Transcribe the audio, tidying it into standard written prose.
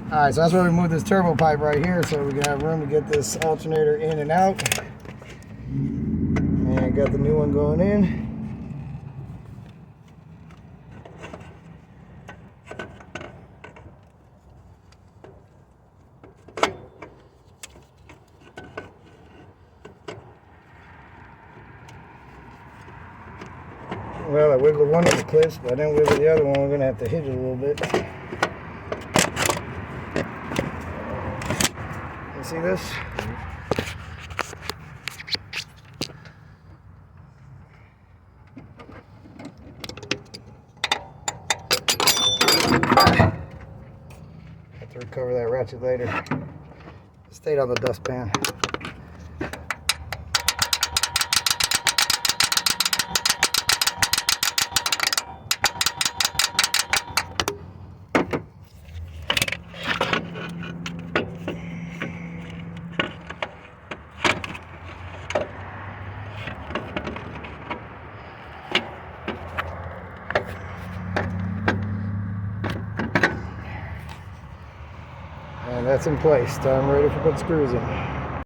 Alright, so that's why we moved this turbo pipe right here, so we can have room to get this alternator in and out. And got the new one going in. Well, I wiggled one of the clips, but I didn't wiggle the other one. We're going to have to hitch it a little bit. You see this? Have to recover that ratchet later. It stayed on the dustpan. And that's in place. Time ready for put screws in.